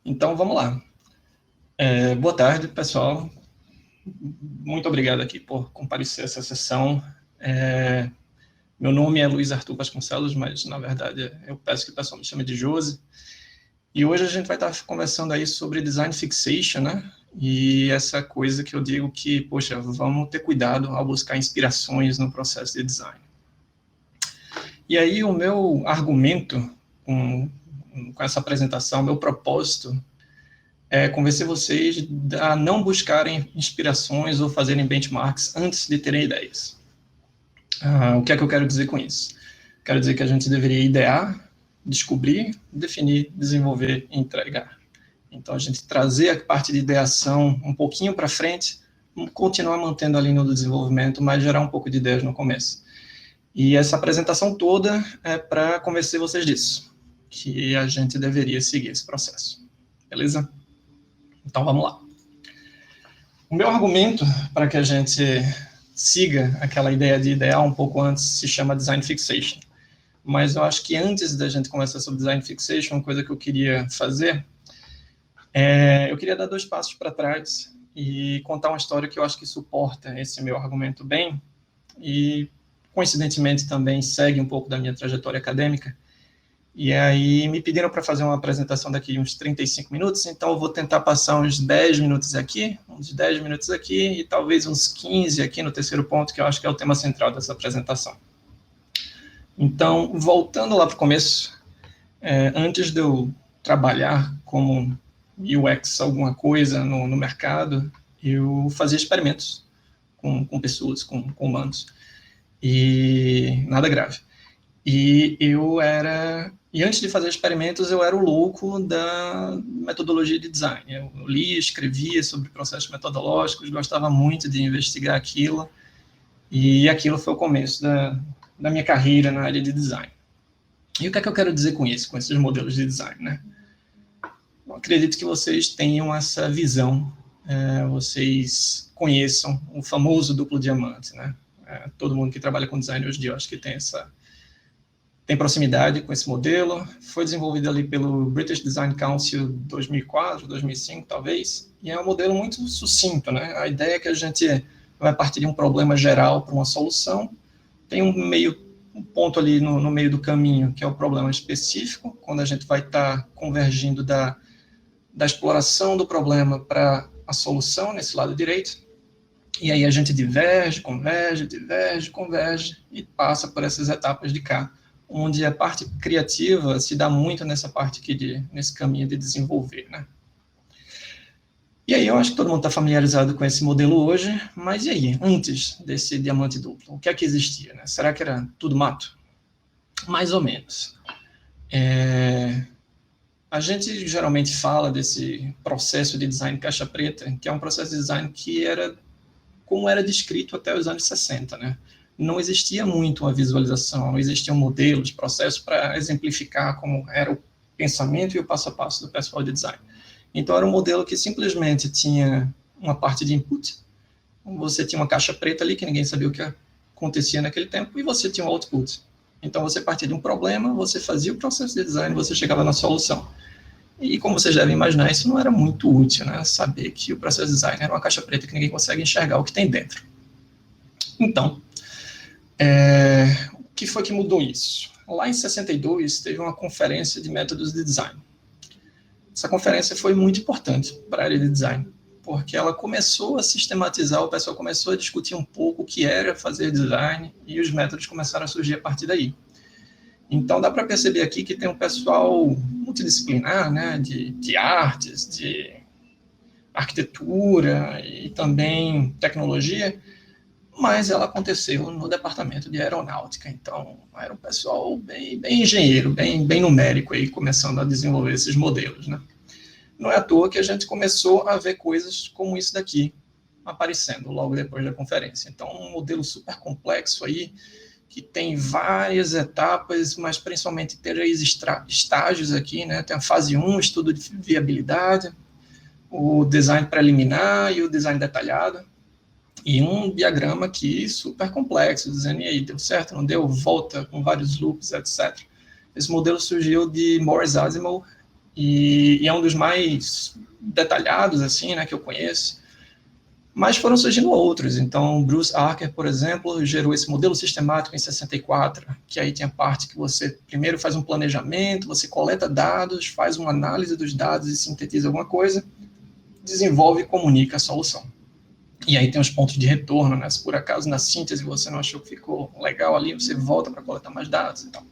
Então, vamos lá. Boa tarde, pessoal. Muito obrigado aqui por comparecer a essa sessão. Meu nome é Luiz Arthur Vasconcelos, mas, na verdade, eu peço que o pessoal me chame de Josi. E hoje a gente vai estar conversando aí sobre Design Fixation, né? E essa coisa que eu digo que, poxa, vamos ter cuidado ao buscar inspirações no processo de design. E aí o meu argumento com essa apresentação, meu propósito é convencer vocês a não buscarem inspirações ou fazerem benchmarks antes de terem ideias. O que é que eu quero dizer com isso? Quero dizer que a gente deveria idear, descobrir, definir, desenvolver e entregar. Então, a gente trazer a parte de ideação um pouquinho para frente, continuar mantendo a linha do desenvolvimento, mas gerar um pouco de ideias no começo. E essa apresentação toda é para convencer vocês disso, que a gente deveria seguir esse processo. Beleza? Então, vamos lá. O meu argumento para que a gente siga aquela ideia de idear um pouco antes se chama Design Fixation. Mas eu acho que antes da gente começar sobre Design Fixation, uma coisa que eu queria fazer eu queria dar 2 passos para trás e contar uma história que eu acho que suporta esse meu argumento bem e, coincidentemente, também segue um pouco da minha trajetória acadêmica. E aí me pediram para fazer uma apresentação daqui uns 35 minutos, então eu vou tentar passar uns 10 minutos aqui, uns 10 minutos aqui e talvez uns 15 aqui no terceiro ponto, que eu acho que é o tema central dessa apresentação. Então, voltando lá para o começo, antes de eu trabalhar como UX alguma coisa no mercado, eu fazia experimentos com pessoas, com humanos, e nada grave. E antes de fazer experimentos, eu era o louco da metodologia de design. Eu lia, escrevia sobre processos metodológicos, gostava muito de investigar aquilo, e aquilo foi o começo da minha carreira na área de design. E o que é que eu quero dizer com isso, com esses modelos de design, né? Eu acredito que vocês tenham essa visão, vocês conheçam o famoso duplo diamante, né? Todo mundo que trabalha com design hoje em dia, eu acho que tem proximidade com esse modelo. Foi desenvolvido ali pelo British Design Council 2004, 2005, talvez, e é um modelo muito sucinto, né? A ideia é que a gente vai partir de um problema geral para uma solução, tem um ponto ali no meio do caminho, que é o problema específico, quando a gente vai estar convergindo da exploração do problema para a solução, nesse lado direito, e aí a gente diverge, converge, e passa por essas etapas de cá, onde a parte criativa se dá muito nessa parte aqui, nesse caminho de desenvolver, né? E aí eu acho que todo mundo está familiarizado com esse modelo hoje, mas e aí, antes desse diamante duplo, o que é que existia, né? Será que era tudo mato? Mais ou menos. A gente geralmente fala desse processo de design caixa preta, que é um processo de design que era como era descrito até os anos 60, né? Não existia muito uma visualização, não existiam modelos, processos para exemplificar como era o pensamento e o passo a passo do pessoal de design. Então, era um modelo que simplesmente tinha uma parte de input, você tinha uma caixa preta ali, que ninguém sabia o que acontecia naquele tempo, e você tinha um output. Então, você partia de um problema, você fazia o processo de design, você chegava na solução. E, como vocês devem imaginar, isso não era muito útil, né? Saber que o processo de design era uma caixa preta que ninguém consegue enxergar o que tem dentro. Então, o que foi que mudou isso? Lá em 62, teve uma conferência de métodos de design. Essa conferência foi muito importante para a área de design, porque ela começou a sistematizar, o pessoal começou a discutir um pouco o que era fazer design, e os métodos começaram a surgir a partir daí. Então, dá para perceber aqui que tem um pessoal multidisciplinar, né, de artes, de arquitetura e também tecnologia, mas ela aconteceu no departamento de aeronáutica. Então, era um pessoal bem engenheiro, bem numérico, aí, começando a desenvolver esses modelos, né? Não é à toa que a gente começou a ver coisas como isso daqui aparecendo logo depois da conferência. Então, um modelo super complexo aí, que tem várias etapas, mas principalmente 3 estágios aqui, né? Tem a fase 1, estudo de viabilidade, o design preliminar e o design detalhado, e um diagrama aqui super complexo, dizendo, e aí, deu certo, não deu, volta com vários loops, etc. Esse modelo surgiu de Morris Asimov, e é um dos mais detalhados, assim, né, que eu conheço. Mas foram surgindo outros. Então, Bruce Archer, por exemplo, gerou esse modelo sistemático em 64, que aí tem a parte que você primeiro faz um planejamento, você coleta dados, faz uma análise dos dados e sintetiza alguma coisa, desenvolve e comunica a solução. E aí tem os pontos de retorno, né? Se por acaso na síntese você não achou que ficou legal ali, você volta para coletar mais dados e tal.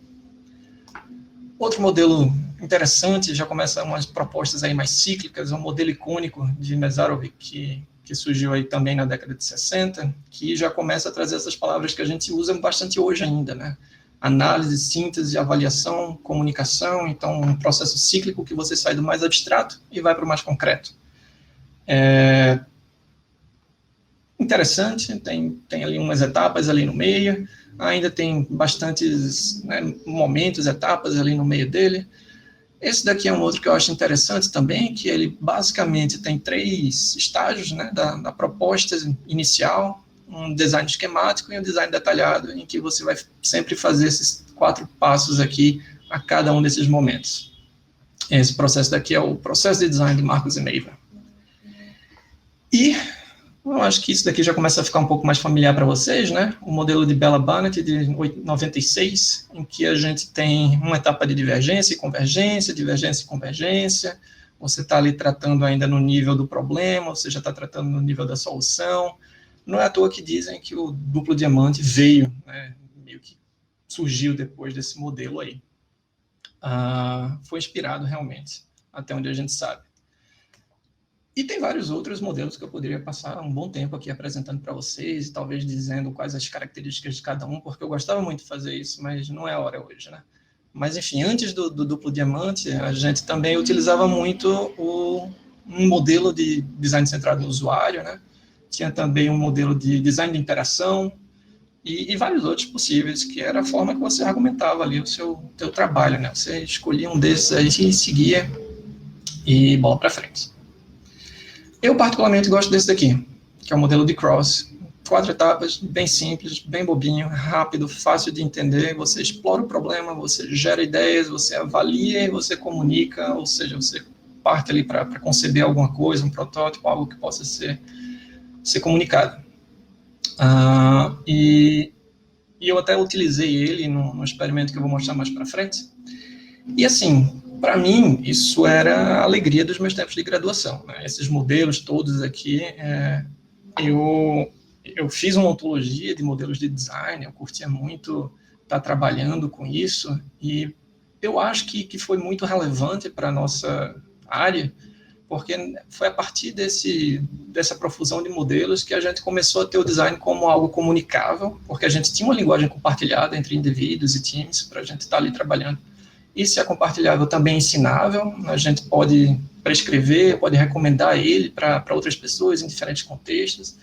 Outro modelo interessante, já começa umas propostas aí mais cíclicas, é um modelo icônico de Mesarovic, que surgiu aí também na década de 60, que já começa a trazer essas palavras que a gente usa bastante hoje ainda, né? Análise, síntese, avaliação, comunicação, então um processo cíclico que você sai do mais abstrato e vai para o mais concreto. Interessante, tem ali umas etapas ali no meio, ainda tem bastantes, né, momentos, etapas ali no meio dele. Esse daqui é um outro que eu acho interessante também, que ele basicamente tem 3 estágios, né, da proposta inicial, um design esquemático e um design detalhado, em que você vai sempre fazer esses 4 passos aqui a cada um desses momentos. Esse processo daqui é o processo de design de Marcus e Neiva. E eu acho que isso daqui já começa a ficar um pouco mais familiar para vocês, né? O modelo de Bella Barnett de 96, em que a gente tem uma etapa de divergência e convergência, divergência e convergência. Você está ali tratando ainda no nível do problema, você já está tratando no nível da solução. Não é à toa que dizem que o duplo diamante veio, né? Meio que surgiu depois desse modelo aí. Foi inspirado realmente, até onde a gente sabe. E tem vários outros modelos que eu poderia passar um bom tempo aqui apresentando para vocês, e talvez dizendo quais as características de cada um, porque eu gostava muito de fazer isso, mas não é a hora hoje, né? Mas, enfim, antes do duplo diamante, a gente também utilizava muito um modelo de design centrado no usuário, né? Tinha também um modelo de design de interação e vários outros possíveis, que era a forma que você argumentava ali o teu trabalho, né? Você escolhia um desses aí e seguia e bola para frente. Eu particularmente gosto desse daqui, que é o modelo de Cross. 4 etapas, bem simples, bem bobinho, rápido, fácil de entender. Você explora o problema, você gera ideias, você avalia e você comunica, ou seja, você parte ali para conceber alguma coisa, um protótipo, algo que possa ser comunicado. E eu até utilizei ele num experimento que eu vou mostrar mais para frente. E assim, para mim, isso era a alegria dos meus tempos de graduação, né? Esses modelos todos aqui, eu fiz uma ontologia de modelos de design, eu curtia muito estar trabalhando com isso, e eu acho que foi muito relevante para a nossa área, porque foi a partir dessa profusão de modelos que a gente começou a ter o design como algo comunicável, porque a gente tinha uma linguagem compartilhada entre indivíduos e times para a gente estar ali trabalhando. E se é compartilhável, também é ensinável, a gente pode prescrever, pode recomendar ele para outras pessoas em diferentes contextos.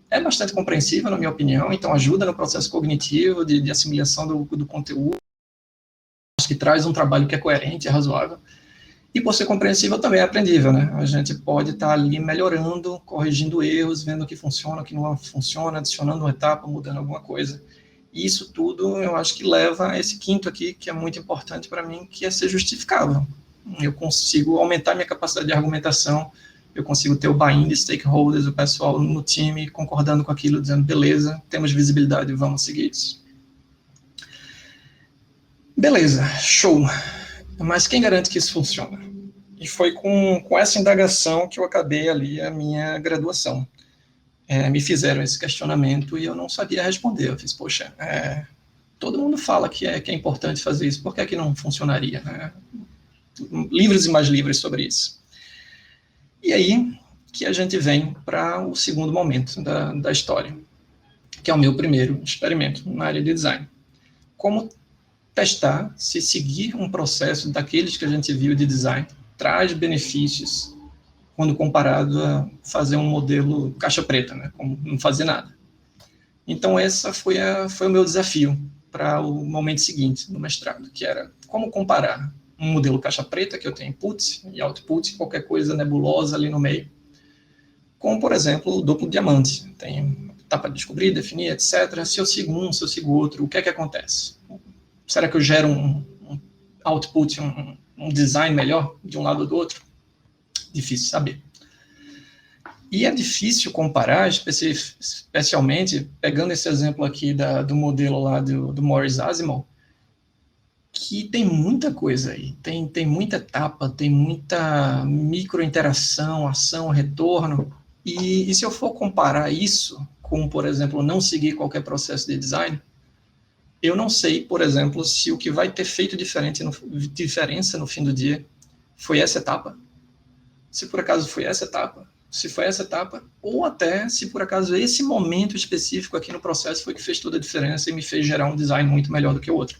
É bastante compreensível, na minha opinião, então ajuda no processo cognitivo de assimilação do conteúdo, acho que traz um trabalho que é coerente, é razoável. E por ser compreensível também é aprendível, né? A gente pode estar ali melhorando, corrigindo erros, vendo o que funciona, o que não funciona, adicionando uma etapa, mudando alguma coisa. E isso tudo eu acho que leva a esse quinto aqui, que é muito importante para mim, que é ser justificável. Eu consigo aumentar minha capacidade de argumentação, eu consigo ter o buy-in de stakeholders, o pessoal no time concordando com aquilo, dizendo, beleza, temos visibilidade, vamos seguir isso. Beleza, show. Mas quem garante que isso funciona? E foi com essa indagação que eu acabei ali a minha graduação. Me fizeram esse questionamento e eu não sabia responder. Eu fiz, poxa, todo mundo fala que é importante fazer isso, por que é que não funcionaria? Né? Livros e mais livros sobre isso. E aí que a gente vem para o segundo momento da história, que é o meu primeiro experimento na área de design. Como testar se seguir um processo daqueles que a gente viu de design traz benefícios quando comparado a fazer um modelo caixa preta, né? Como não fazer nada. Então, essa foi o meu desafio para o momento seguinte, no mestrado, que era como comparar um modelo caixa preta, que eu tenho input e output, qualquer coisa nebulosa ali no meio, com, por exemplo, o duplo diamante. Tem etapa de descobrir, definir, etc. Se eu sigo um, se eu sigo outro, o que é que acontece? Será que eu gero um output, um um design melhor de um lado ou do outro? Difícil saber. E é difícil comparar, especialmente, pegando esse exemplo aqui do modelo lá do Morris Asimov, que tem muita coisa aí, tem muita etapa, tem muita microinteração, ação, retorno, e se eu for comparar isso com, por exemplo, não seguir qualquer processo de design, eu não sei, por exemplo, se o que vai ter feito diferença no fim do dia foi essa etapa, se por acaso foi essa etapa, se foi essa etapa, ou até se por acaso esse momento específico aqui no processo foi que fez toda a diferença e me fez gerar um design muito melhor do que o outro.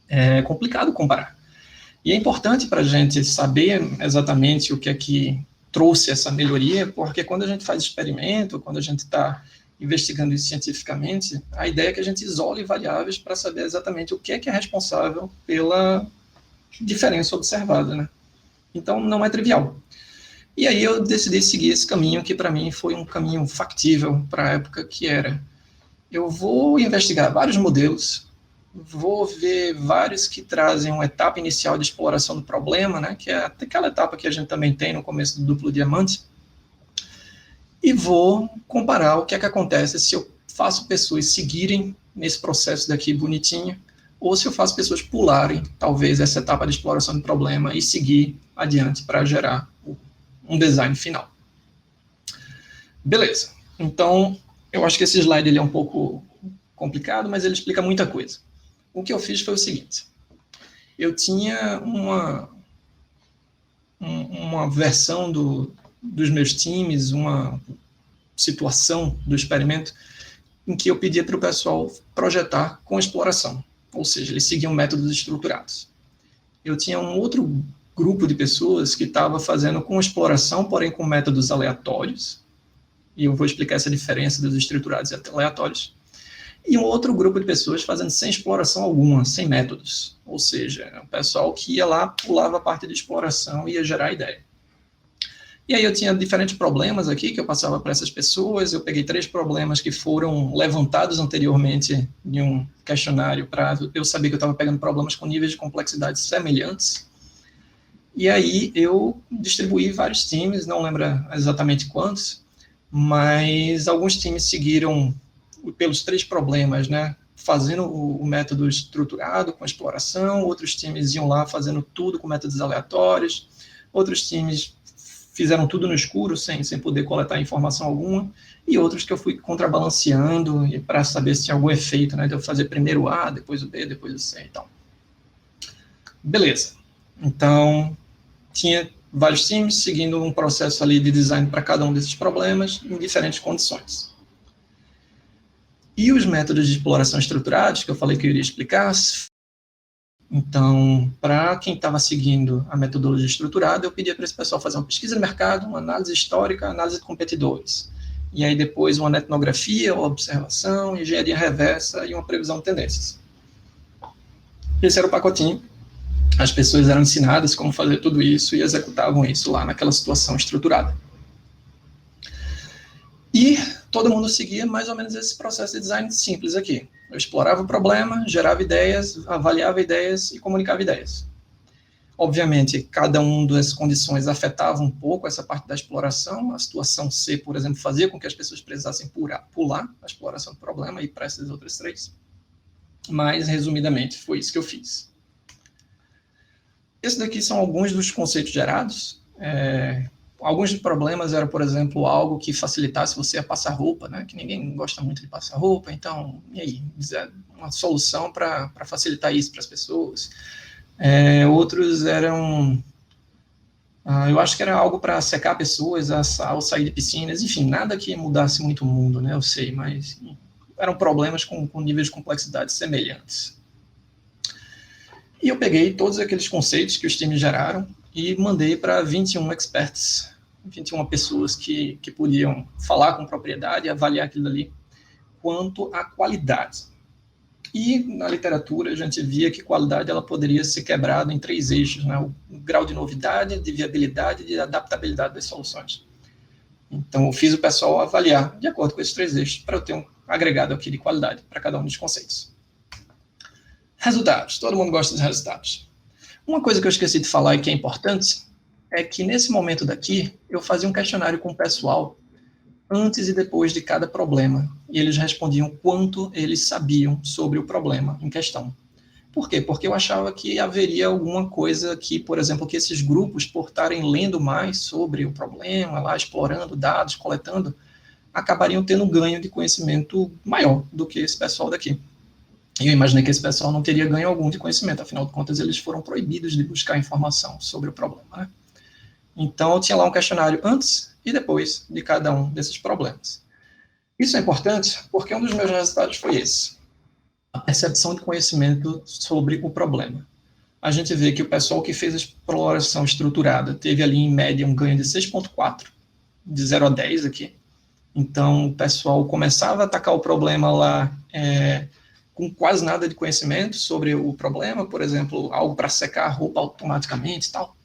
É complicado comparar. E é importante para a gente saber exatamente o que é que trouxe essa melhoria, porque quando a gente faz experimento, quando a gente está investigando isso cientificamente, a ideia é que a gente isole variáveis para saber exatamente o que é responsável pela diferença observada, né? Então, não é trivial. E aí eu decidi seguir esse caminho, que para mim foi um caminho factível para a época, que era: eu vou investigar vários modelos, vou ver vários que trazem uma etapa inicial de exploração do problema, né, que é aquela etapa que a gente também tem no começo do duplo diamante, e vou comparar o que é que acontece se eu faço pessoas seguirem nesse processo daqui bonitinho, ou se eu faço pessoas pularem, talvez, essa etapa de exploração do problema e seguir adiante para gerar um design final. Beleza. Então, eu acho que esse slide ele é um pouco complicado, mas ele explica muita coisa. O que eu fiz foi o seguinte: eu tinha uma versão dos meus times, uma situação do experimento em que eu pedia para o pessoal projetar com exploração, ou seja, eles seguiam métodos estruturados. Eu tinha um outro grupo de pessoas que estava fazendo com exploração, porém com métodos aleatórios, e eu vou explicar essa diferença dos estruturados e aleatórios, e um outro grupo de pessoas fazendo sem exploração alguma, sem métodos, ou seja, o pessoal que ia lá, pulava a parte de exploração e ia gerar a ideia. E aí eu tinha diferentes problemas aqui que eu passava para essas pessoas. Eu peguei 3 problemas que foram levantados anteriormente em um questionário para eu saber que eu estava pegando problemas com níveis de complexidade semelhantes. E aí eu distribuí vários times, não lembro exatamente quantos, mas alguns times seguiram pelos 3 problemas, né, fazendo o método estruturado com exploração, outros times iam lá fazendo tudo com métodos aleatórios, outros times fizeram tudo no escuro, sem poder coletar informação alguma, e outros que eu fui contrabalanceando para saber se tinha algum efeito, né, de eu fazer primeiro o A, depois o B, depois o C e tal. Beleza. Então, tinha vários times seguindo um processo ali de design para cada um desses problemas, em diferentes condições. E os métodos de exploração estruturados, que eu falei que eu iria explicar. Então, para quem estava seguindo a metodologia estruturada, eu pedia para esse pessoal fazer uma pesquisa de mercado, uma análise histórica, análise de competidores. E aí depois uma etnografia, uma observação, engenharia reversa e uma previsão de tendências. Esse era o pacotinho. As pessoas eram ensinadas como fazer tudo isso e executavam isso lá naquela situação estruturada. E todo mundo seguia mais ou menos esse processo de design simples aqui. Eu explorava o problema, gerava ideias, avaliava ideias e comunicava ideias. Obviamente, cada uma das condições afetava um pouco essa parte da exploração. A situação C, por exemplo, fazia com que as pessoas precisassem pular a exploração do problema e para essas outras 3. Mas, resumidamente, foi isso que eu fiz. Esses daqui são alguns dos conceitos gerados. Alguns dos problemas eram, por exemplo, algo que facilitasse você a passar roupa, né? Que ninguém gosta muito de passar roupa, então, e aí? Uma solução para facilitar isso para as pessoas. Outros eram, eu acho que era algo para secar pessoas ao sair de piscinas, enfim, nada que mudasse muito o mundo, né? Eu sei, mas eram problemas com níveis de complexidade semelhantes. E eu peguei todos aqueles conceitos que os times geraram e mandei para 21 experts, 21 pessoas que podiam falar com propriedade e avaliar aquilo ali quanto à qualidade. E na literatura a gente via que qualidade ela poderia ser quebrada em 3 eixos, né? O grau de novidade, de viabilidade e de adaptabilidade das soluções. Então eu fiz o pessoal avaliar de acordo com esses 3 eixos para eu ter um agregado aqui de qualidade para cada um dos conceitos. Resultados. Todo mundo gosta dos resultados. Uma coisa que eu esqueci de falar e que é importante é que nesse momento daqui eu fazia um questionário com o pessoal antes e depois de cada problema, e eles respondiam quanto eles sabiam sobre o problema em questão. Por quê? Porque eu achava que haveria alguma coisa que, por exemplo, que esses grupos, por estarem lendo mais sobre o problema, lá explorando dados, coletando, acabariam tendo um ganho de conhecimento maior do que esse pessoal daqui. E eu imaginei que esse pessoal não teria ganho algum de conhecimento, afinal de contas, eles foram proibidos de buscar informação sobre o problema, né? Então, eu tinha lá um questionário antes e depois de cada um desses problemas. Isso é importante porque um dos meus resultados foi esse: a percepção de conhecimento sobre o problema. A gente vê que o pessoal que fez a exploração estruturada teve ali, em média, um ganho de 6,4, de 0 a 10 aqui. Então, o pessoal começava a atacar o problema lá com quase nada de conhecimento sobre o problema, por exemplo, algo para secar a roupa automaticamente e tal.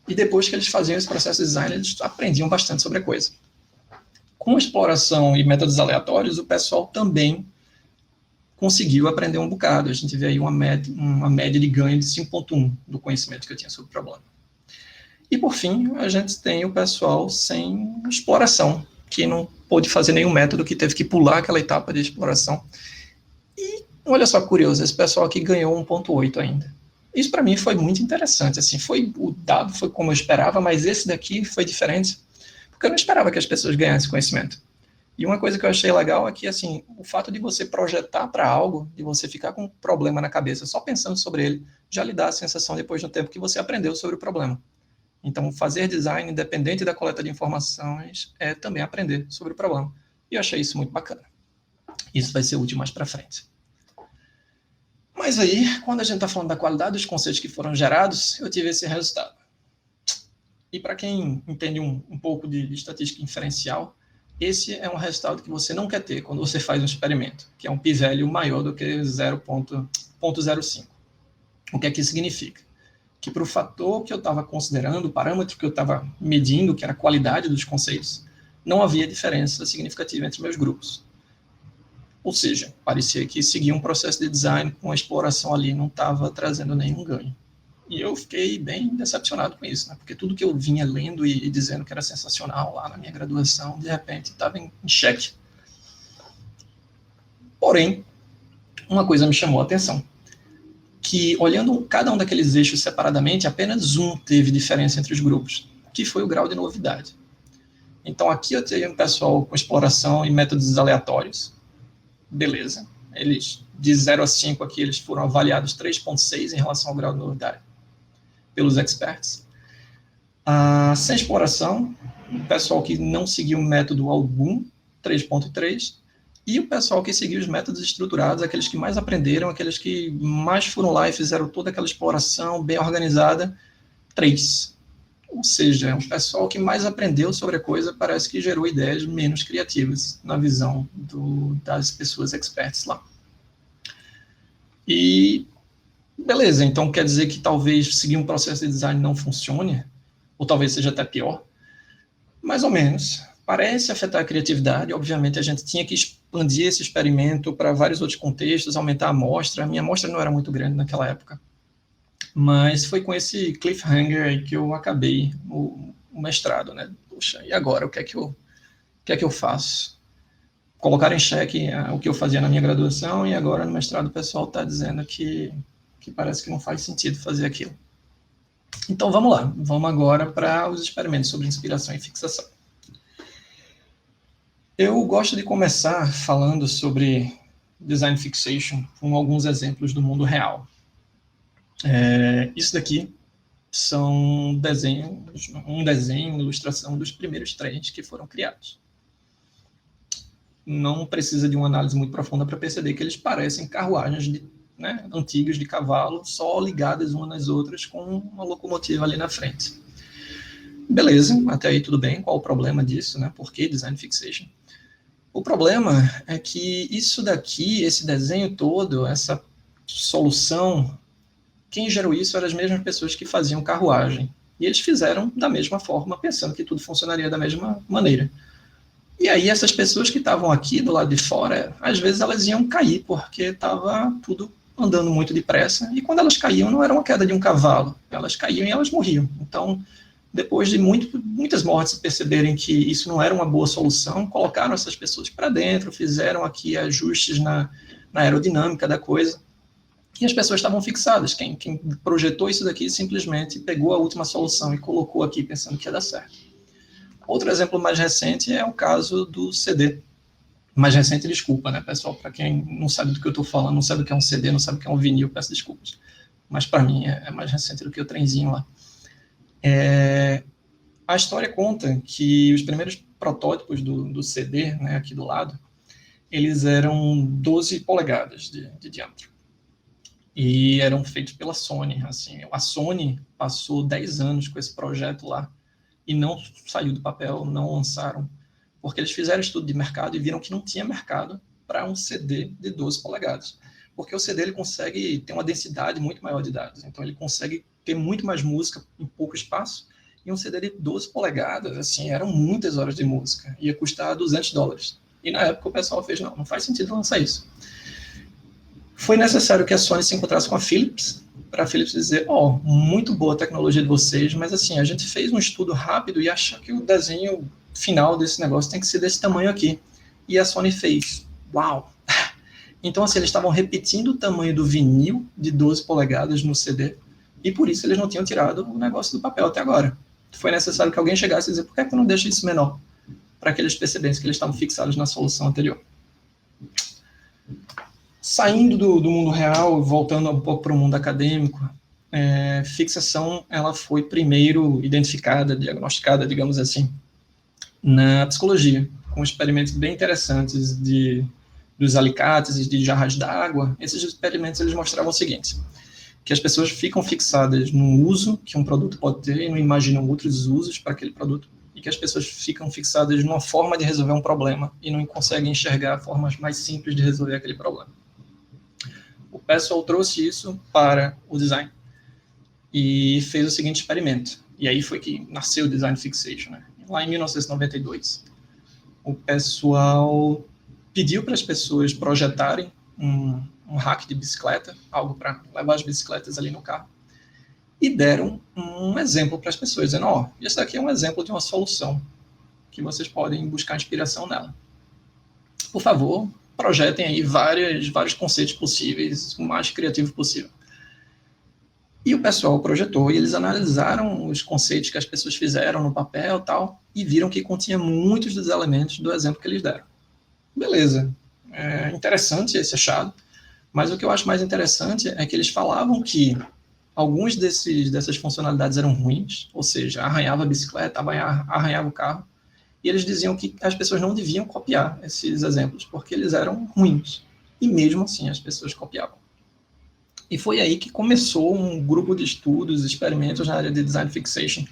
E depois que eles faziam esse processo de design, eles aprendiam bastante sobre a coisa. Com exploração e métodos aleatórios, o pessoal também conseguiu aprender um bocado. A gente vê aí uma média de ganho de 5,1 do conhecimento que eu tinha sobre o problema. E, por fim, a gente tem o pessoal sem exploração, que não pôde fazer nenhum método, que teve que pular aquela etapa de exploração. E, olha só, curioso, esse pessoal aqui ganhou 1,8 ainda. Isso, para mim, foi muito interessante. Assim, o dado foi como eu esperava, mas esse daqui foi diferente, porque eu não esperava que as pessoas ganhassem conhecimento. E uma coisa que eu achei legal é que, assim, o fato de você projetar para algo, de você ficar com um problema na cabeça só pensando sobre ele, já lhe dá a sensação, depois de um tempo, que você aprendeu sobre o problema. Então, fazer design, independente da coleta de informações, é também aprender sobre o problema. E eu achei isso muito bacana. Isso vai ser útil mais para frente. Mas aí, quando a gente está falando da qualidade dos conceitos que foram gerados, eu tive esse resultado. E para quem entende um pouco de estatística inferencial, esse é um resultado que você não quer ter quando você faz um experimento, que é um p-value maior do que 0,05. O que é que isso significa? Que para o fator que eu estava considerando, o parâmetro que eu estava medindo, que era a qualidade dos conceitos, não havia diferença significativa entre meus grupos. Ou seja, parecia que seguir um processo de design com a exploração ali não estava trazendo nenhum ganho. E eu fiquei bem decepcionado com isso, né? Porque tudo que eu vinha lendo e dizendo que era sensacional lá na minha graduação, de repente estava em xeque. Porém, uma coisa me chamou a atenção, que olhando cada um daqueles eixos separadamente, apenas um teve diferença entre os grupos, que foi o grau de novidade. Então aqui eu tenho um pessoal com exploração e métodos aleatórios, beleza. Eles, de 0 a 5 aqui, eles foram avaliados 3,6 em relação ao grau de novidade pelos experts. Sem exploração, o pessoal que não seguiu método algum, 3,3, e o pessoal que seguiu os métodos estruturados, aqueles que mais aprenderam, aqueles que mais foram lá e fizeram toda aquela exploração bem organizada, 3. Ou seja, o pessoal que mais aprendeu sobre a coisa parece que gerou ideias menos criativas na visão das pessoas experts lá. E beleza, então quer dizer que talvez seguir um processo de design não funcione, ou talvez seja até pior. Mais ou menos. Parece afetar a criatividade, obviamente a gente tinha que expandir esse experimento para vários outros contextos, aumentar a amostra. A minha amostra não era muito grande naquela época, mas foi com esse cliffhanger aí que eu acabei o mestrado, né? Poxa, e agora? O que é que eu faço? Colocaram em xeque o que eu fazia na minha graduação e agora no mestrado o pessoal está dizendo que parece que não faz sentido fazer aquilo. Então vamos lá, vamos agora para os experimentos sobre inspiração e fixação. Eu gosto de começar falando sobre design fixation com alguns exemplos do mundo real. Isso daqui são desenhos, uma ilustração dos primeiros trens que foram criados. Não precisa de uma análise muito profunda para perceber que eles parecem carruagens antigas de cavalo, só ligadas umas nas outras com uma locomotiva ali na frente. Beleza, até aí tudo bem. Qual o problema disso, né? Por que design fixation? O problema é que isso daqui, esse desenho todo, essa solução, quem gerou isso eram as mesmas pessoas que faziam carruagem. E eles fizeram da mesma forma, pensando que tudo funcionaria da mesma maneira. E aí essas pessoas que estavam aqui do lado de fora, às vezes elas iam cair, porque estava tudo andando muito depressa, e quando elas caíam, não era uma queda de um cavalo, elas caíam e elas morriam. Então, depois de muitas mortes perceberem que isso não era uma boa solução, colocaram essas pessoas para dentro, fizeram aqui ajustes na aerodinâmica da coisa, e as pessoas estavam fixadas. Quem projetou isso daqui simplesmente pegou a última solução e colocou aqui pensando que ia dar certo. Outro exemplo mais recente é o caso do CD. Mais recente, desculpa, né, pessoal? Para quem não sabe do que eu estou falando, não sabe o que é um CD, não sabe o que é um vinil, peço desculpas. Mas para mim é mais recente do que o trenzinho lá. A história conta que os primeiros protótipos do CD, né, aqui do lado, eles eram 12 polegadas de diâmetro. E eram feitos pela Sony. Assim, a Sony passou 10 anos com esse projeto lá e não saiu do papel, não lançaram, porque eles fizeram estudo de mercado e viram que não tinha mercado para um CD de 12 polegadas. Porque o CD ele consegue ter uma densidade muito maior de dados, então ele consegue ter muito mais música em pouco espaço, e um CD de 12 polegadas, assim, eram muitas horas de música, ia custar $200. E na época o pessoal fez, não faz sentido lançar isso. Foi necessário que a Sony se encontrasse com a Philips, para a Philips dizer, muito boa a tecnologia de vocês, mas assim, a gente fez um estudo rápido e achou que o desenho final desse negócio tem que ser desse tamanho aqui. E a Sony fez, uau! Então, assim, eles estavam repetindo o tamanho do vinil de 12 polegadas no CD, e por isso eles não tinham tirado o negócio do papel até agora. Foi necessário que alguém chegasse e dizer, por que eu não deixo isso menor? Para que eles percebessem que eles estavam fixados na solução anterior. Saindo do mundo real, voltando um pouco para o mundo acadêmico, fixação ela foi primeiro identificada, diagnosticada, digamos assim, na psicologia, com experimentos bem interessantes dos alicates e de jarras d'água. Esses experimentos eles mostravam o seguinte, que as pessoas ficam fixadas no uso que um produto pode ter e não imaginam outros usos para aquele produto, e que as pessoas ficam fixadas numa forma de resolver um problema e não conseguem enxergar formas mais simples de resolver aquele problema. O pessoal trouxe isso para o design e fez o seguinte experimento. E aí foi que nasceu o Design Fixation, né? Lá em 1992. O pessoal pediu para as pessoas projetarem um rack de bicicleta, algo para levar as bicicletas ali no carro, e deram um exemplo para as pessoas, dizendo, isso aqui é um exemplo de uma solução que vocês podem buscar inspiração nela. Por favor, projetem aí vários conceitos possíveis, o mais criativo possível. E o pessoal projetou, e eles analisaram os conceitos que as pessoas fizeram no papel e tal, e viram que continha muitos dos elementos do exemplo que eles deram. Beleza, é interessante esse achado, mas o que eu acho mais interessante é que eles falavam que alguns dessas funcionalidades eram ruins, ou seja, arranhava a bicicleta, arranhava o carro, e eles diziam que as pessoas não deviam copiar esses exemplos, porque eles eram ruins. E mesmo assim as pessoas copiavam. E foi aí que começou um grupo de estudos, experimentos na área de Design Fixation.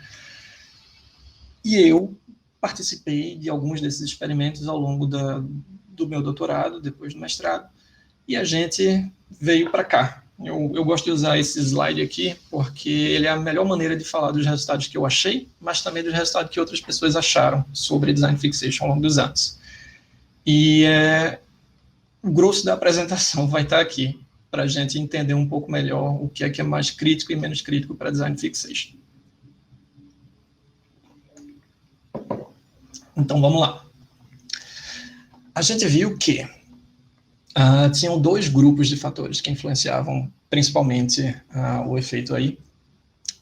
E eu participei de alguns desses experimentos ao longo do meu doutorado, depois do mestrado, e a gente veio para cá. Eu gosto de usar esse slide aqui, porque ele é a melhor maneira de falar dos resultados que eu achei, mas também dos resultados que outras pessoas acharam sobre Design Fixation ao longo dos anos. E o grosso da apresentação vai estar aqui, para a gente entender um pouco melhor o que é mais crítico e menos crítico para Design Fixation. Então, vamos lá. A gente viu que tinham dois grupos de fatores que influenciavam principalmente o efeito aí,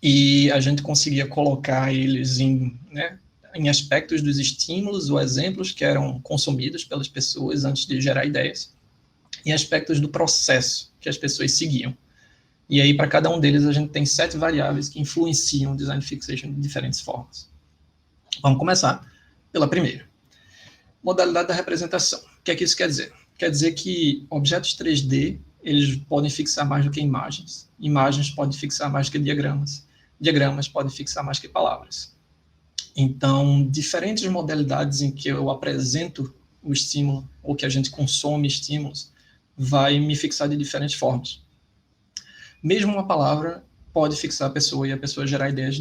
e a gente conseguia colocar eles em aspectos dos estímulos ou exemplos que eram consumidos pelas pessoas antes de gerar ideias, e aspectos do processo que as pessoas seguiam. E aí, para cada um deles, a gente tem 7 variáveis que influenciam o Design Fixation de diferentes formas. Vamos começar pela primeira. Modalidade da representação. O que é que isso quer dizer? Quer dizer que objetos 3D, eles podem fixar mais do que imagens. Imagens podem fixar mais do que diagramas. Diagramas podem fixar mais que palavras. Então, diferentes modalidades em que eu apresento o estímulo, ou que a gente consome estímulos, vai me fixar de diferentes formas. Mesmo uma palavra pode fixar a pessoa e a pessoa gerar ideias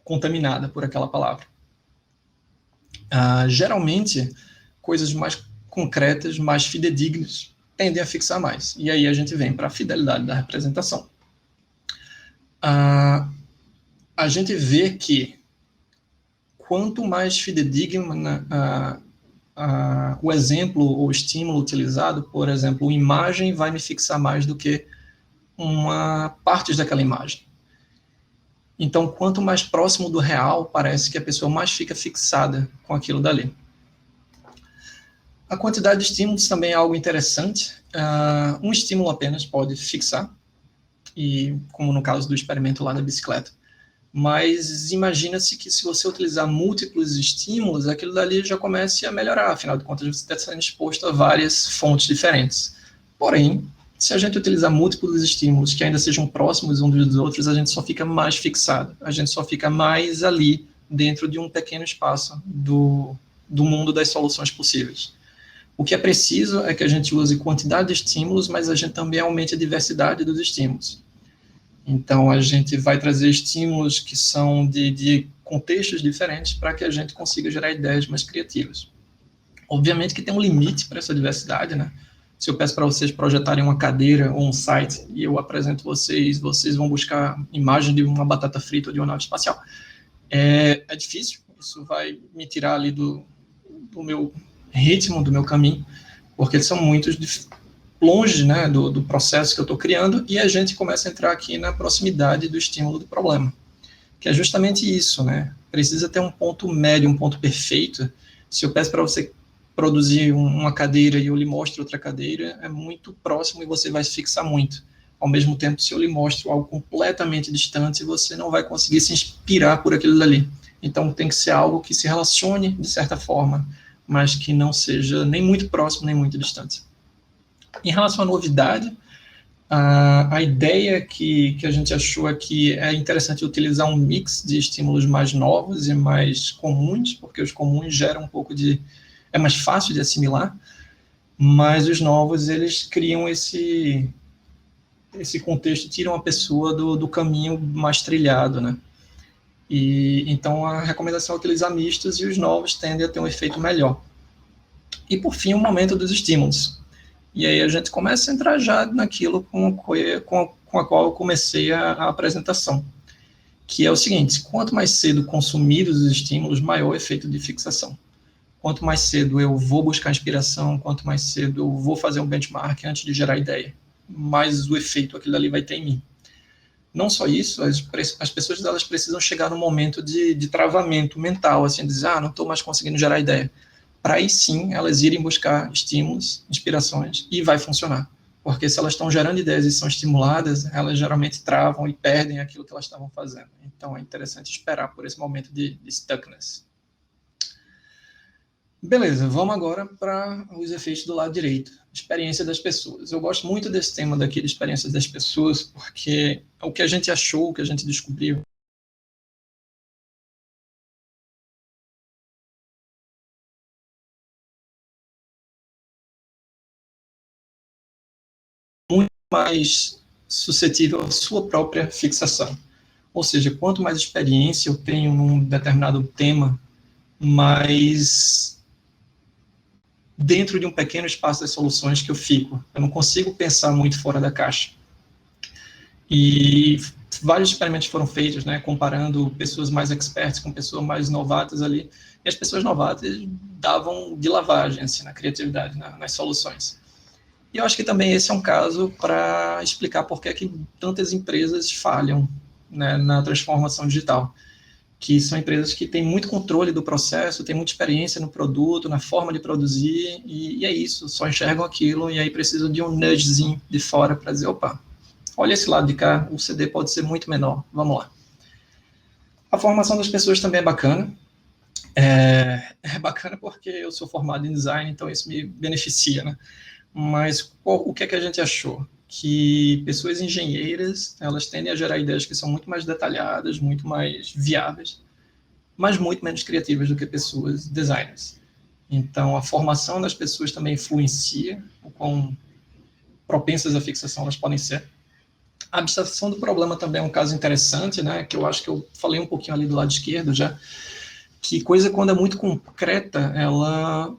contaminada por aquela palavra. Geralmente, coisas mais concretas, mais fidedignas, tendem a fixar mais. E aí a gente vem para a fidelidade da representação. A gente vê que quanto mais fidedigna o exemplo ou estímulo utilizado, por exemplo, uma imagem vai me fixar mais do que uma parte daquela imagem. Então, quanto mais próximo do real, parece que a pessoa mais fica fixada com aquilo dali. A quantidade de estímulos também é algo interessante. Um estímulo apenas pode fixar, e como no caso do experimento lá da bicicleta. Mas imagina-se que se você utilizar múltiplos estímulos, aquilo dali já comece a melhorar, afinal de contas você está sendo exposto a várias fontes diferentes. Porém, se a gente utilizar múltiplos estímulos que ainda sejam próximos uns dos outros, a gente só fica mais fixado, a gente só fica mais ali, dentro de um pequeno espaço do mundo das soluções possíveis. O que é preciso é que a gente use quantidade de estímulos, mas a gente também aumente a diversidade dos estímulos. Então, a gente vai trazer estímulos que são de contextos diferentes para que a gente consiga gerar ideias mais criativas. Obviamente que tem um limite para essa diversidade, né? Se eu peço para vocês projetarem uma cadeira ou um site e eu apresento vocês vão buscar imagem de uma batata frita ou de uma nave espacial. É difícil, isso vai me tirar ali do meu ritmo, do meu caminho, porque eles são muito longe, né, do processo que eu estou criando, e a gente começa a entrar aqui na proximidade do estímulo do problema, que é justamente isso, né? Precisa ter um ponto médio, um ponto perfeito. Se eu peço para você produzir uma cadeira e eu lhe mostro outra cadeira, é muito próximo e você vai se fixar muito. Ao mesmo tempo, se eu lhe mostro algo completamente distante, você não vai conseguir se inspirar por aquilo dali. Então, tem que ser algo que se relacione de certa forma, mas que não seja nem muito próximo, nem muito distante. Em relação à novidade, a ideia que a gente achou aqui é interessante utilizar um mix de estímulos mais novos e mais comuns, porque os comuns geram um pouco de... é mais fácil de assimilar, mas os novos, eles criam esse contexto, tiram a pessoa do caminho mais trilhado, né? E então a recomendação é utilizar mistos e os novos tendem a ter um efeito melhor. E por fim, o momento dos estímulos. E aí a gente começa a entrar já naquilo com a qual eu comecei a apresentação, que é o seguinte: quanto mais cedo consumidos os estímulos, maior o efeito de fixação. Quanto mais cedo eu vou buscar inspiração, quanto mais cedo eu vou fazer um benchmark antes de gerar ideia, mais o efeito aquilo ali vai ter em mim. Não só isso, as pessoas elas precisam chegar no momento de travamento mental, assim, dizer, não estou mais conseguindo gerar ideia. Para aí sim elas irem buscar estímulos, inspirações, e vai funcionar. Porque se elas estão gerando ideias e são estimuladas, elas geralmente travam e perdem aquilo que elas estavam fazendo. Então é interessante esperar por esse momento de stuckness. Beleza, vamos agora para os efeitos do lado direito. Experiência das pessoas. Eu gosto muito desse tema daqui, de experiências das pessoas, porque o que a gente achou, o que a gente descobriu, muito mais suscetível à sua própria fixação. Ou seja, quanto mais experiência eu tenho num determinado tema, mais dentro de um pequeno espaço das soluções que eu fico. Eu não consigo pensar muito fora da caixa. E vários experimentos foram feitos, né, comparando pessoas mais expertas com pessoas mais novatas ali, e as pessoas novatas davam de lavagem assim, na criatividade, nas soluções. E eu acho que também esse é um caso para explicar por que tantas empresas falham, né, na transformação digital, que são empresas que têm muito controle do processo, têm muita experiência no produto, na forma de produzir, e é isso, só enxergam aquilo, e aí precisam de um nudgezinho de fora para dizer, opa, olha esse lado de cá, o CD pode ser muito menor, vamos lá. A formação das pessoas também é bacana. É bacana porque eu sou formado em design, então isso me beneficia, né? Mas o que é que a gente achou? Que pessoas engenheiras, elas tendem a gerar ideias que são muito mais detalhadas, muito mais viáveis, mas muito menos criativas do que pessoas designers. Então, a formação das pessoas também influencia o quão propensas à fixação elas podem ser. A abstração do problema também é um caso interessante, né, que eu acho que eu falei um pouquinho ali do lado esquerdo já, que coisa quando é muito concreta, ela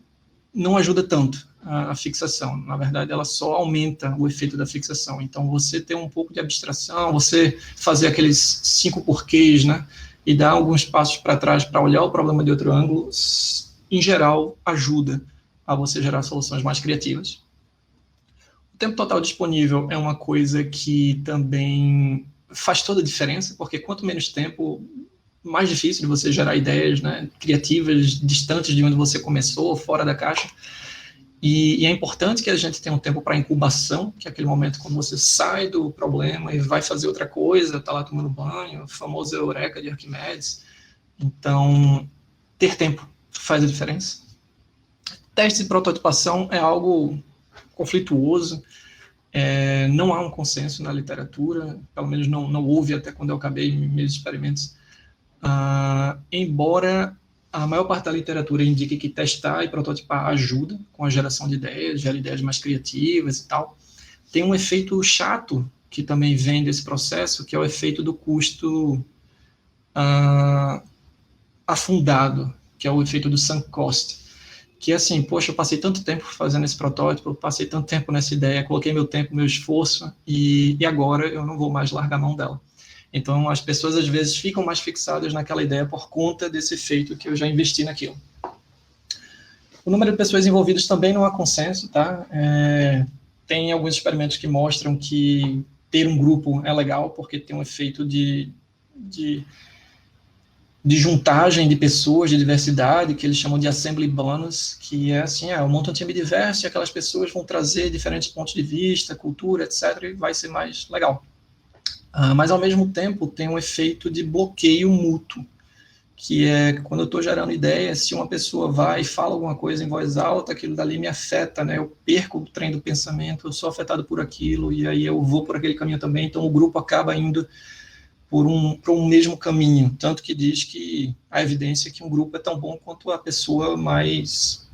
não ajuda tanto. a fixação. Na verdade, ela só aumenta o efeito da fixação. Então, você ter um pouco de abstração, você fazer aqueles 5 porquês, né, e dar alguns passos para trás para olhar o problema de outro ângulo, em geral, ajuda a você gerar soluções mais criativas. O tempo total disponível é uma coisa que também faz toda a diferença, porque quanto menos tempo, mais difícil de você gerar ideias, né, criativas, distantes de onde você começou, fora da caixa. E é importante que a gente tenha um tempo para incubação, que é aquele momento quando você sai do problema e vai fazer outra coisa, está lá tomando banho, o famoso eureka de Arquimedes. Então, ter tempo faz a diferença. Testes de prototipação é algo conflituoso, não há um consenso na literatura, pelo menos não houve até quando eu acabei meus experimentos, embora a maior parte da literatura indique que testar e prototipar ajuda com a geração de ideias, gera ideias mais criativas e tal. Tem um efeito chato que também vem desse processo, que é o efeito do custo afundado, que é o efeito do sunk cost, que é assim, poxa, eu passei tanto tempo fazendo esse protótipo, eu passei tanto tempo nessa ideia, coloquei meu tempo, meu esforço, e agora eu não vou mais largar a mão dela. Então, as pessoas, às vezes, ficam mais fixadas naquela ideia por conta desse efeito que eu já investi naquilo. O número de pessoas envolvidas também não há consenso, tá? Tem alguns experimentos que mostram que ter um grupo é legal, porque tem um efeito de juntagem de pessoas, de diversidade, que eles chamam de assembly bonus, que é assim, eu monto um time diverso e aquelas pessoas vão trazer diferentes pontos de vista, cultura, etc., e vai ser mais legal. Mas, ao mesmo tempo, tem um efeito de bloqueio mútuo, que é quando eu estou gerando ideias, se uma pessoa vai e fala alguma coisa em voz alta, aquilo dali me afeta, né? Eu perco o trem do pensamento, eu sou afetado por aquilo, e aí eu vou por aquele caminho também, então o grupo acaba indo por um mesmo caminho, tanto que diz que a evidência é que um grupo é tão bom quanto a pessoa mais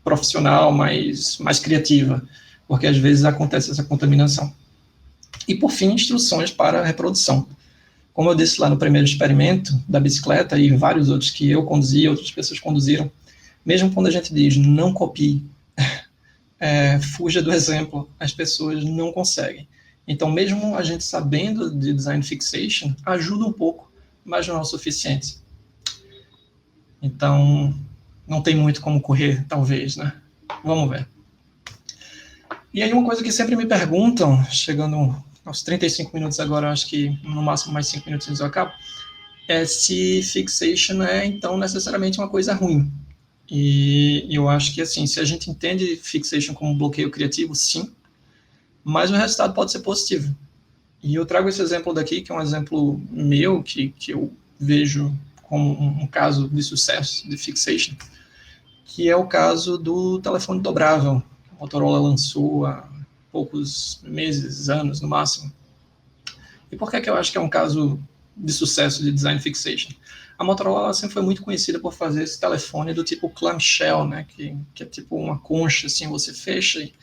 profissional, mais criativa, porque às vezes acontece essa contaminação. E, por fim, instruções para a reprodução. Como eu disse lá no primeiro experimento da bicicleta e vários outros que eu conduzi, outras pessoas conduziram, mesmo quando a gente diz não copie, fuja do exemplo, as pessoas não conseguem. Então, mesmo a gente sabendo de design fixation, ajuda um pouco, mas não é o suficiente. Então, não tem muito como correr, talvez, né? Vamos ver. E aí, uma coisa que sempre me perguntam, chegando aos 35 minutos agora, acho que no máximo mais 5 minutinhos eu acabo, é se fixation é, então, necessariamente uma coisa ruim. E eu acho que, assim, se a gente entende fixation como bloqueio criativo, sim, mas o resultado pode ser positivo. E eu trago esse exemplo daqui, que é um exemplo meu, que eu vejo como um caso de sucesso de fixation, que é o caso do telefone dobrável, que a Motorola lançou há poucos meses, anos no máximo. E por que eu acho que é um caso de sucesso de design fixation? A Motorola sempre foi muito conhecida por fazer esse telefone do tipo clamshell, né, que é tipo uma concha, assim, você fecha e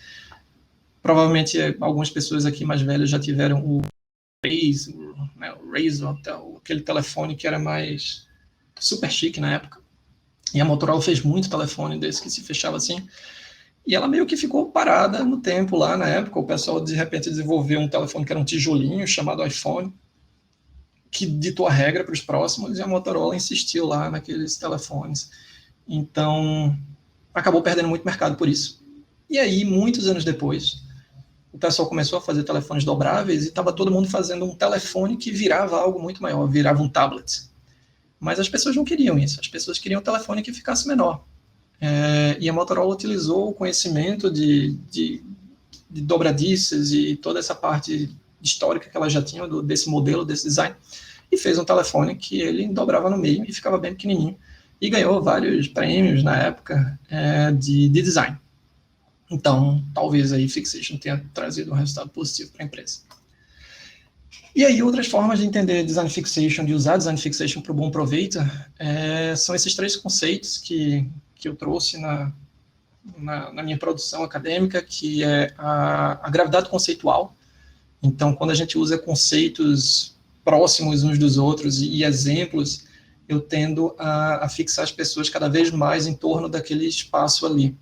provavelmente algumas pessoas aqui mais velhas já tiveram o Razor, né, o Razor, aquele telefone que era mais super chique na época. E a Motorola fez muito telefone desse que se fechava assim. E ela meio que ficou parada no tempo lá na época. O pessoal de repente desenvolveu um telefone que era um tijolinho chamado iPhone, que ditou a regra para os próximos, e a Motorola insistiu lá naqueles telefones. Então, acabou perdendo muito mercado por isso. E aí, muitos anos depois, o pessoal começou a fazer telefones dobráveis e estava todo mundo fazendo um telefone que virava algo muito maior, virava um tablet. Mas as pessoas não queriam isso, as pessoas queriam um telefone que ficasse menor. E a Motorola utilizou o conhecimento de dobradiças e toda essa parte histórica que ela já tinha desse modelo, desse design, e fez um telefone que ele dobrava no meio e ficava bem pequenininho. E ganhou vários prêmios na época de design. Então, talvez aí fixation tenha trazido um resultado positivo para a empresa. E aí, outras formas de entender design fixation, de usar design fixation para o bom proveito, são esses 3 conceitos que eu trouxe na minha produção acadêmica, que é a gravidade conceitual. Então, quando a gente usa conceitos próximos uns dos outros e exemplos, eu tendo a fixar as pessoas cada vez mais em torno daquele espaço ali.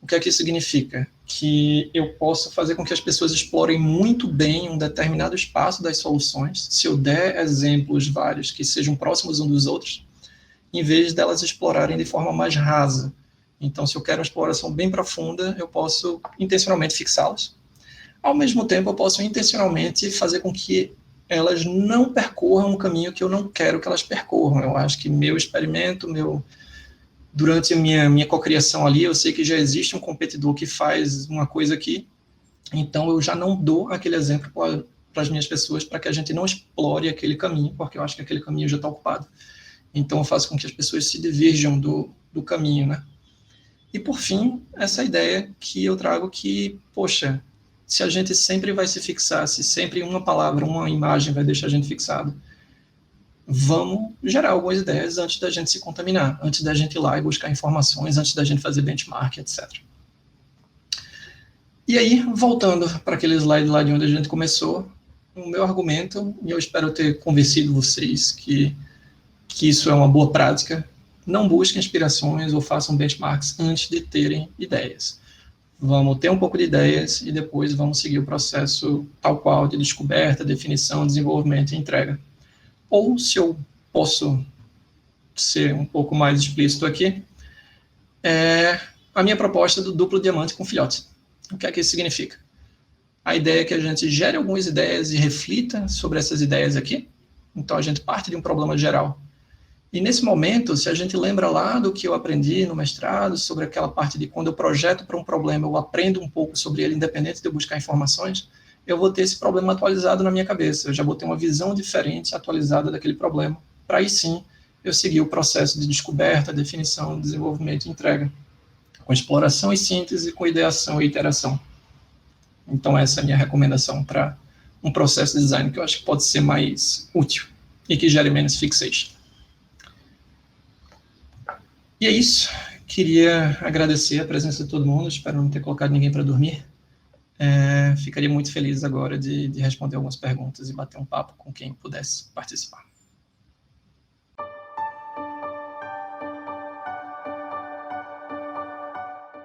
O que é que isso significa? Que eu posso fazer com que as pessoas explorem muito bem um determinado espaço das soluções, se eu der exemplos vários que sejam próximos uns dos outros, em vez delas explorarem de forma mais rasa. Então, se eu quero uma exploração bem profunda, eu posso intencionalmente fixá-las. Ao mesmo tempo, eu posso intencionalmente fazer com que elas não percorram um caminho que eu não quero que elas percorram. Eu acho que meu experimento, durante a minha cocriação ali, eu sei que já existe um competidor que faz uma coisa aqui, então eu já não dou aquele exemplo para as minhas pessoas para que a gente não explore aquele caminho, porque eu acho que aquele caminho já está ocupado. Então eu faço com que as pessoas se divirjam do caminho, né? E por fim, essa ideia que eu trago que, poxa, se a gente sempre vai se fixar, se sempre uma palavra, uma imagem vai deixar a gente fixado, vamos gerar algumas ideias antes da gente se contaminar, antes da gente ir lá e buscar informações, antes da gente fazer benchmark, etc. E aí, voltando para aquele slide lá de onde a gente começou, o meu argumento, e eu espero ter convencido vocês que isso é uma boa prática, não busquem inspirações ou façam benchmarks antes de terem ideias. Vamos ter um pouco de ideias e depois vamos seguir o processo tal qual de descoberta, definição, desenvolvimento e entrega. Ou, se eu posso ser um pouco mais explícito aqui, a minha proposta do duplo diamante com filhote. O que é que isso significa? A ideia é que a gente gere algumas ideias e reflita sobre essas ideias aqui. Então, a gente parte de um problema geral. E nesse momento, se a gente lembra lá do que eu aprendi no mestrado, sobre aquela parte de quando eu projeto para um problema, eu aprendo um pouco sobre ele, independente de eu buscar informações, eu vou ter esse problema atualizado na minha cabeça. Eu já vou ter uma visão diferente, atualizada daquele problema, para aí sim eu seguir o processo de descoberta, definição, desenvolvimento e entrega, com exploração e síntese, com ideação e iteração. Então essa é a minha recomendação para um processo de design que eu acho que pode ser mais útil e que gere menos fixation. E é isso. Queria agradecer a presença de todo mundo, espero não ter colocado ninguém para dormir. Ficaria muito feliz agora de responder algumas perguntas e bater um papo com quem pudesse participar.